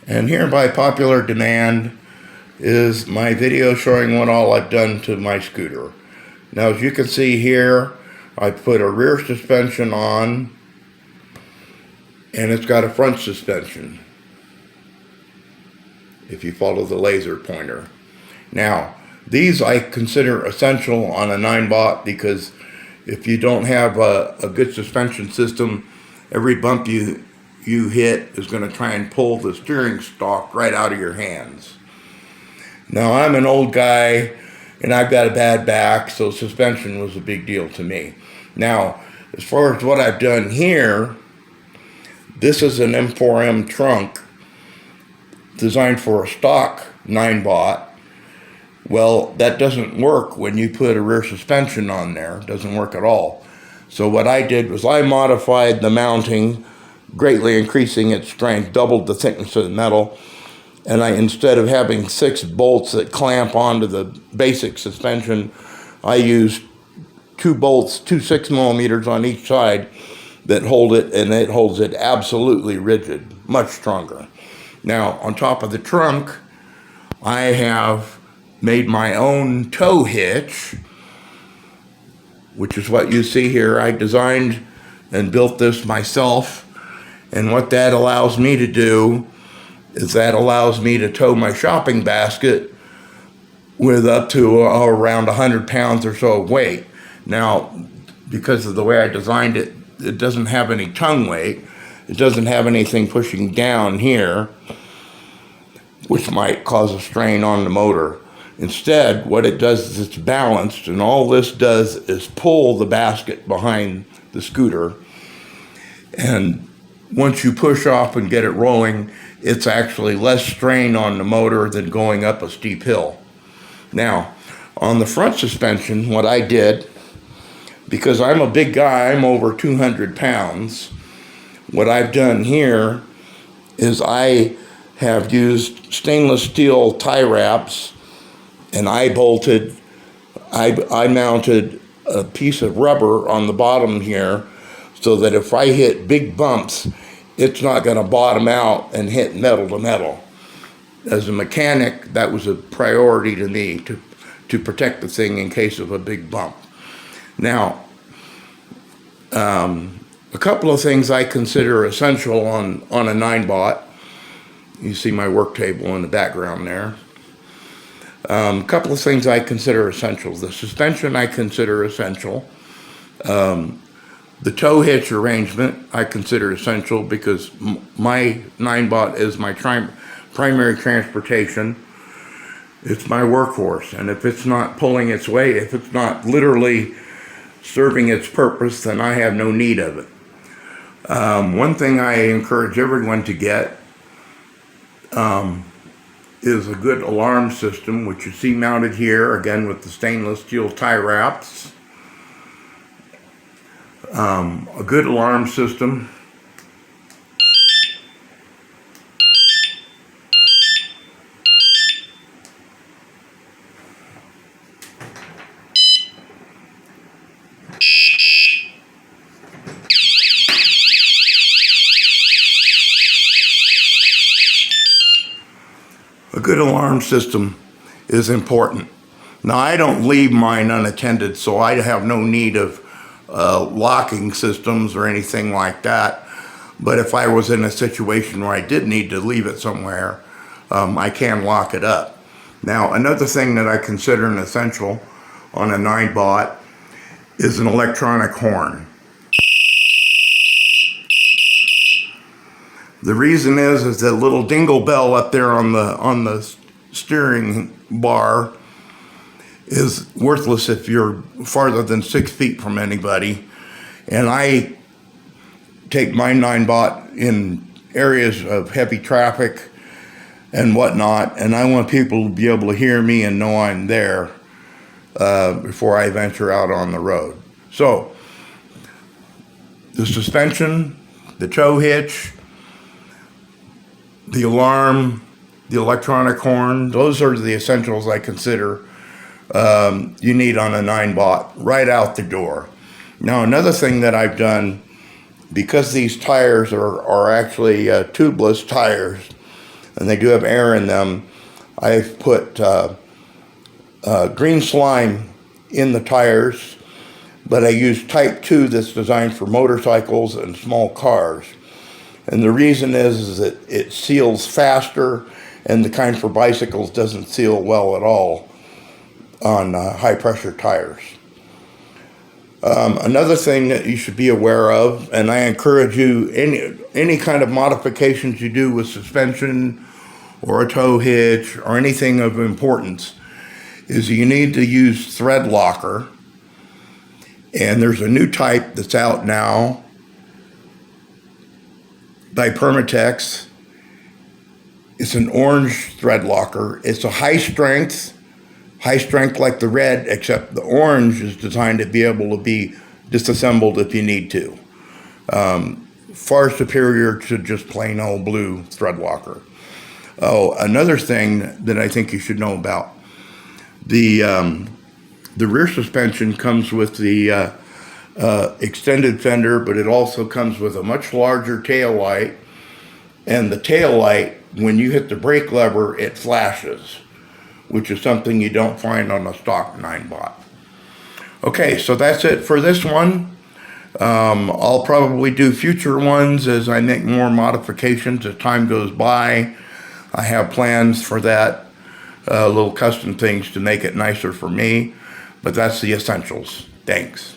And here by popular demand is my video showing what all I've done to my scooter. Now as you can see here, I put a rear suspension on and it's got a front suspension, if you follow the laser pointer. Now these I consider essential on a Ninebot because if you don't have a good suspension system, every bump you hit is going to try and pull the steering stalk right out of your hands. Now I'm an old guy and I've got a bad back, so suspension was a big deal to me. Now as far as what I've done here, this is an M4M trunk designed for a stock Ninebot. Well, that doesn't work when you put a rear suspension on there. It doesn't work at all. So what I did was I modified the mounting, greatly increasing its strength, doubled the thickness of the metal, and instead of having 6 bolts that clamp onto the basic suspension, I used 2 bolts, 2 6mm on each side that hold it, and it holds it absolutely rigid, much stronger. Now, on top of the trunk, I have made my own tow hitch, which is what you see here. I designed and built this myself, and what that allows me to do is that allows me to tow my shopping basket with up to around 100 pounds or so of weight. Now, because of the way I designed it, it doesn't have any tongue weight. It doesn't have anything pushing down here, which might cause a strain on the motor. Instead, what it does is it's balanced, and all this does is pull the basket behind the scooter. And once you push off and get it rolling, it's actually less strain on the motor than going up a steep hill. Now, on the front suspension, what I did, because I'm a big guy, I'm over 200 pounds, what I've done here is I have used stainless steel tie wraps, and I mounted a piece of rubber on the bottom here so that if I hit big bumps, it's not going to bottom out and hit metal to metal. As a mechanic, that was a priority to me, to protect the thing in case of a big bump. Now, a couple of things I consider essential on a Ninebot. You see my work table in the background there. A couple of things I consider essential. The suspension I consider essential. The tow hitch arrangement I consider essential because my Ninebot is my primary transportation. It's my workhorse, and if it's not pulling its weight, if it's not literally serving its purpose, then I have no need of it. One thing I encourage everyone to get is a good alarm system, which you see mounted here, again with the stainless steel tie wraps. A good alarm system. A good alarm system is important. Now, I don't leave mine unattended, so I have no need of locking systems or anything like that. But if I was in a situation where I did need to leave it somewhere, I can lock it up. Now, another thing that I consider an essential on a Ninebot is an electronic horn. The reason is that little dingle bell up there on the steering bar is worthless if you're farther than 6 feet from anybody. And I take my Ninebot in areas of heavy traffic and whatnot, and I want people to be able to hear me and know I'm there before I venture out on the road. So, the suspension, the tow hitch, the alarm, the electronic horn, those are the essentials I consider you need on a Ninebot right out the door. Now, another thing that I've done, because these tires are actually tubeless tires, and they do have air in them, I've put green slime in the tires, but I use type 2 that's designed for motorcycles and small cars. And the reason is that it seals faster, and the kind for bicycles doesn't seal well at all on high pressure tires. Another thing that you should be aware of, and I encourage you, any kind of modifications you do with suspension or a tow hitch or anything of importance, is you need to use thread locker. And there's a new type that's out now by Permatex. It's an orange thread locker. It's a high strength like the red, except the orange is designed to be able to be disassembled if you need to. Far superior to just plain old blue thread locker. Oh, another thing that I think you should know about, the rear suspension comes with the extended fender, but it also comes with a much larger tail light. And the tail light, when you hit the brake lever, it flashes, which is something you don't find on a stock Ninebot. Okay, so that's it for this one. I'll probably do future ones as I make more modifications as time goes by. I have plans for that, little custom things to make it nicer for me, but that's the essentials. Thanks.